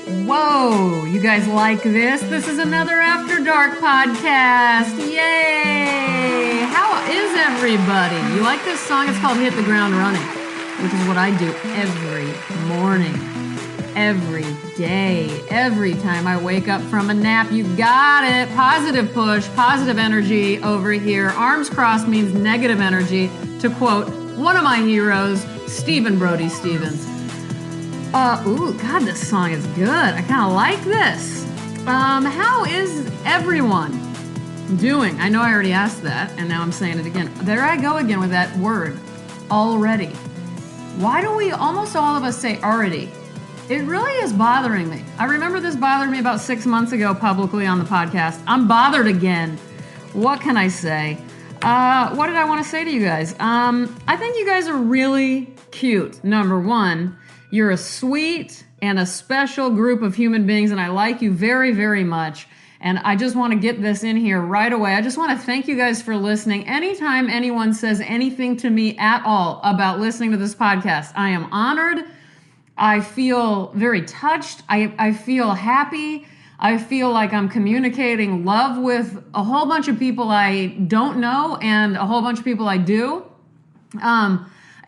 Whoa, you guys like this? This is another After Dark podcast. Yay! How is everybody? You like this song? It's called Hit the Ground Running, which is what I do every morning, every day, every time I wake up from a nap. You got it. Positive push, positive energy over here. Arms crossed means negative energy, to quote one of my heroes, Stephen Brody Stevens. God, this song is good. I kind of like this. How is everyone doing? I know I already asked that, and now I'm saying it again. There I go again with that word, already. Why do we, almost all of us, say already? It really is bothering me. I remember this bothered me about 6 months ago publicly on the podcast. I'm bothered again. What can I say? What did I want to say to you guys? I think you guys are really cute, number one. You're a sweet and a special group of human beings, and I like you very, very much. And I just want to get this in here right away. I just want to thank you guys for listening. Anytime anyone says anything to me at all about listening to this podcast, I am honored. I feel very touched. I feel happy. I feel like I'm communicating love with a whole bunch of people I don't know and a whole bunch of people I do.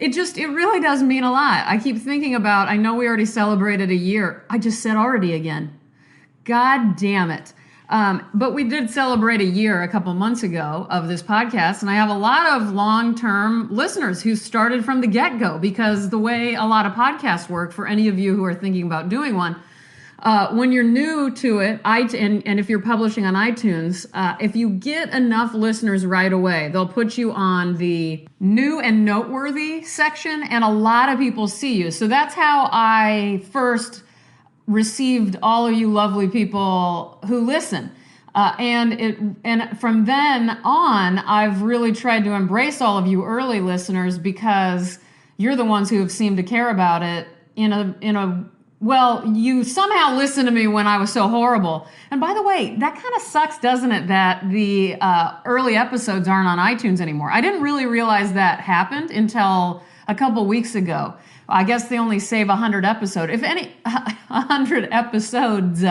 It really does mean a lot. I keep thinking about, I know we already celebrated a year. I just said already again. God damn it. But we did celebrate a year a couple months ago of this podcast, and I have a lot of long-term listeners who started from the get-go, because the way a lot of podcasts work, for any of you who are thinking about doing one, when you're new to it, and if you're publishing on iTunes, if you get enough listeners right away, they'll put you on the new and noteworthy section, and a lot of people see you. So that's how I first received all of you lovely people who listen. And from then on, I've really tried to embrace all of you early listeners, because you're the ones who have seemed to care about it well, you somehow listened to me when I was so horrible. And by the way, that kind of sucks, doesn't it, that the early episodes aren't on iTunes anymore. I didn't really realize that happened until a couple weeks ago. I guess they only save 100 episodes. 100 episodes.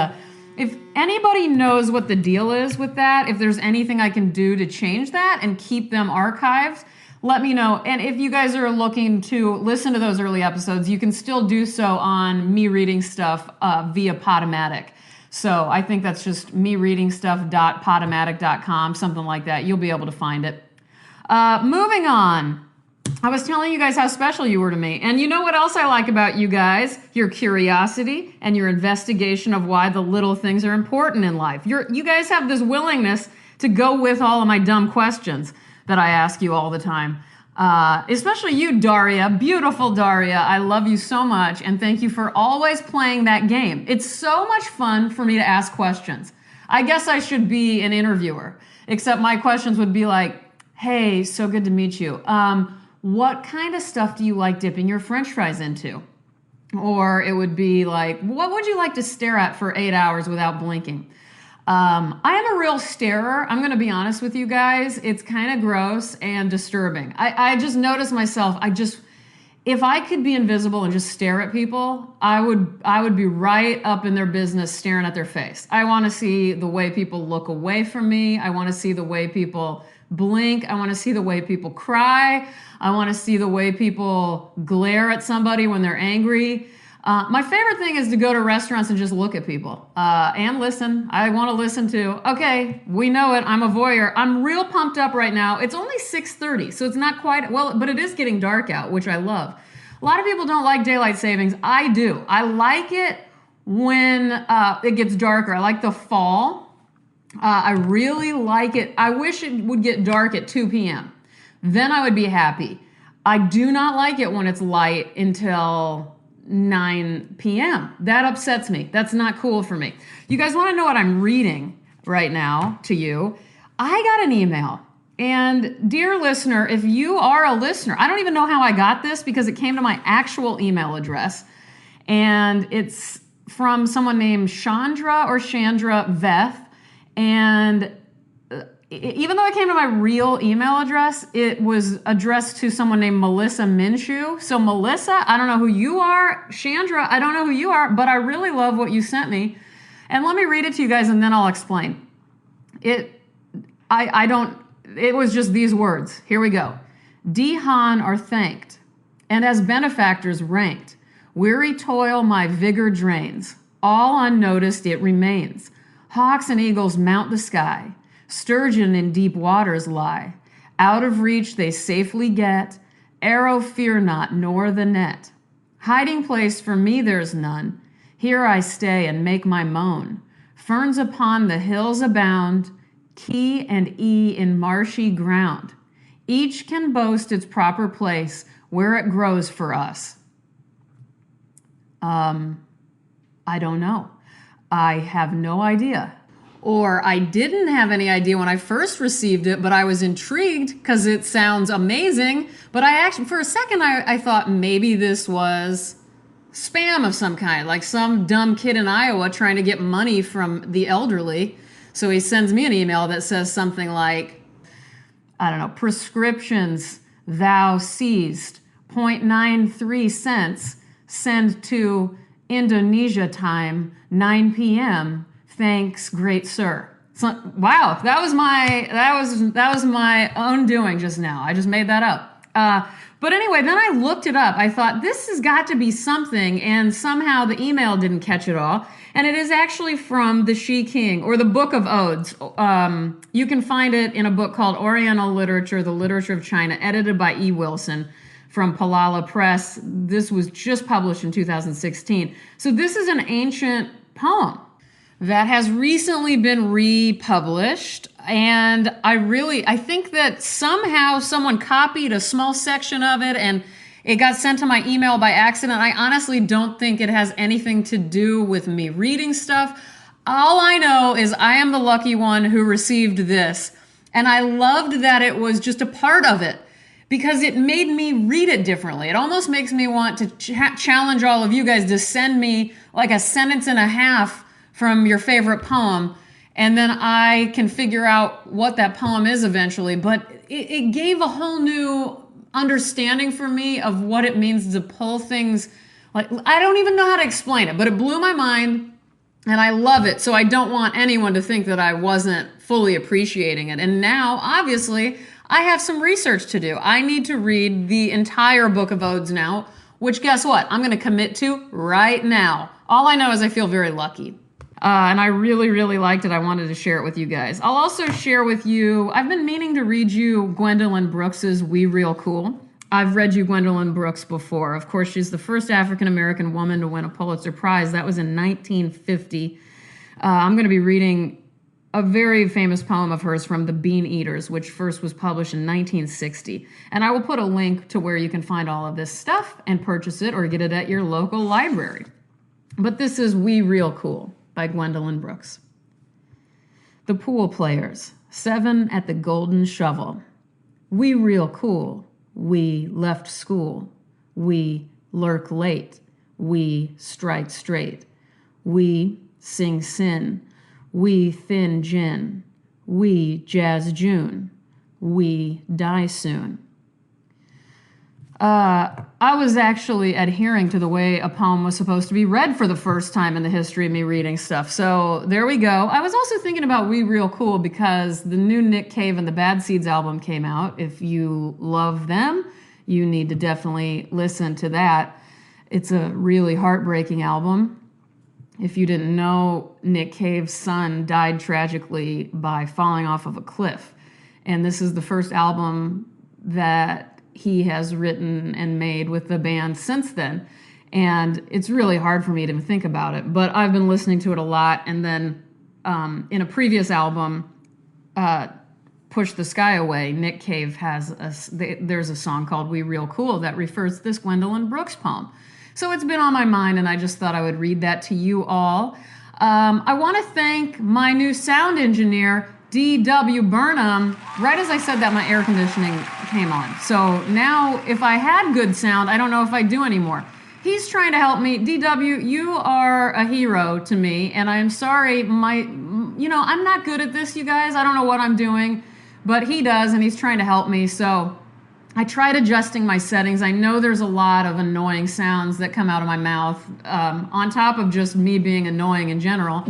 If anybody knows what the deal is with that, if there's anything I can do to change that and keep them archived, let me know. And if you guys are looking to listen to those early episodes, you can still do so on me reading stuff via Podomatic. So I think that's just mereadingstuff.podomatic.com, something like that. You'll be able to find it. Moving on. I was telling you guys how special you were to me. And you know what else I like about you guys? Your curiosity and your investigation of why the little things are important in life. You guys have this willingness to go with all of my dumb questions that I ask you all the time. Especially you, Daria. Beautiful Daria. I love you so much, and thank you for always playing that game. It's so much fun for me to ask questions. I guess I should be an interviewer, except my questions would be like, hey, so good to meet you. What kind of stuff do you like dipping your French fries into? Or it would be like, what would you like to stare at for 8 hours without blinking? I am a real starer. I'm going to be honest with you guys. It's kind of gross and disturbing. I just notice myself. If I could be invisible and just stare at people, I would be right up in their business staring at their face. I want to see the way people look away from me. I want to see the way people blink. I want to see the way people cry. I want to see the way people glare at somebody when they're angry. My favorite thing is to go to restaurants and just look at people and listen. I want to listen to, okay, we know it. I'm a voyeur. I'm real pumped up right now. It's only 6:30, so it's not quite, well, but it is getting dark out, which I love. A lot of people don't like daylight savings. I do. I like it when it gets darker. I like the fall. I really like it. I wish it would get dark at 2 p.m. Then I would be happy. I do not like it when it's light until 9 p.m. That upsets me. That's not cool for me. You guys want to know what I'm reading right now to you? I got an email. And dear listener, if you are a listener, I don't even know how I got this because it came to my actual email address. And it's from someone named Chandra Veth. And even though it came to my real email address, it was addressed to someone named Melissa Minshew. So Melissa, I don't know who you are. Chandra, I don't know who you are, but I really love what you sent me. And let me read it to you guys and then I'll explain. It was just these words. Here we go. D Han are thanked, and as benefactors ranked. Weary toil my vigor drains. All unnoticed it remains. Hawks and eagles mount the sky. Sturgeon in deep waters lie. Out of reach they safely get. Arrow fear not, nor the net. Hiding place for me there's none. Here I stay and make my moan. Ferns upon the hills abound. Key and E in marshy ground. Each can boast its proper place where it grows for us. I don't know. I have no idea. Or I didn't have any idea when I first received it, but I was intrigued because it sounds amazing. But I actually, for a second, I thought maybe this was spam of some kind, like some dumb kid in Iowa trying to get money from the elderly. So he sends me an email that says something like, I don't know, prescriptions thou seized, 0.93 cents, send to Indonesia time, 9 p.m. Thanks, great sir. So, wow, that was my own doing just now. I just made that up. But anyway, then I looked it up. I thought this has got to be something, and somehow the email didn't catch it all. And it is actually from the Shijing, or the Book of Odes. You can find it in a book called Oriental Literature, The Literature of China, edited by E. Wilson from Palala Press. This was just published in 2016. So this is an ancient poem that has recently been republished. And I think that somehow someone copied a small section of it and it got sent to my email by accident. I honestly don't think it has anything to do with me reading stuff. All I know is I am the lucky one who received this. And I loved that it was just a part of it because it made me read it differently. It almost makes me want to challenge all of you guys to send me like a sentence and a half from your favorite poem, and then I can figure out what that poem is eventually. But it gave a whole new understanding for me of what it means to pull things. Like, I don't even know how to explain it, but it blew my mind, and I love it. So I don't want anyone to think that I wasn't fully appreciating it. And now, obviously, I have some research to do. I need to read the entire Book of Odes now, which guess what? I'm going to commit to right now. All I know is I feel very lucky. And I really, really liked it. I wanted to share it with you guys. I'll also share with you, I've been meaning to read you Gwendolyn Brooks's We Real Cool. I've read you Gwendolyn Brooks before. Of course, she's the first African-American woman to win a Pulitzer Prize. That was in 1950. I'm going to be reading a very famous poem of hers from The Bean Eaters, which first was published in 1960. And I will put a link to where you can find all of this stuff and purchase it or get it at your local library. But this is We Real Cool by Gwendolyn Brooks. The pool players, 7 at the Golden Shovel. We real cool. We left school. We lurk late. We strike straight. We sing sin. We thin gin. We jazz June. We die soon. I was actually adhering to the way a poem was supposed to be read for the first time in the history of me reading stuff. So there we go. I was also thinking about We Real Cool because the new Nick Cave and the Bad Seeds album came out. If you love them, you need to definitely listen to that. It's a really heartbreaking album. If you didn't know, Nick Cave's son died tragically by falling off of a cliff. And this is the first album that he has written and made with the band since then. And it's really hard for me to think about it, but I've been listening to it a lot. And then in a previous album, Push the Sky Away, Nick Cave has there's a song called We Real Cool that refers to this Gwendolyn Brooks poem. So it's been on my mind, and I just thought I would read that to you all. I want to thank my new sound engineer, D.W. Burnham. Right as I said that, my air conditioning came on. So now if I had good sound, I don't know if I do anymore. He's trying to help me. D.W., you are a hero to me, and I'm sorry, I'm not good at this, you guys. I don't know what I'm doing, but he does, and he's trying to help me. So I tried adjusting my settings. I know there's a lot of annoying sounds that come out of my mouth, on top of just me being annoying in general.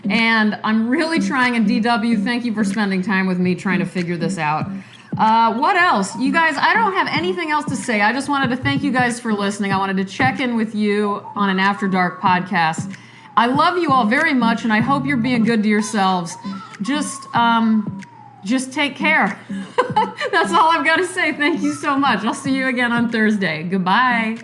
And I'm really trying, and DW, thank you for spending time with me trying to figure this out. What else? You guys, I don't have anything else to say. I just wanted to thank you guys for listening. I wanted to check in with you on an After Dark podcast. I love you all very much, and I hope you're being good to yourselves. Just take care. That's all I've got to say. Thank you so much. I'll see you again on Thursday. Goodbye.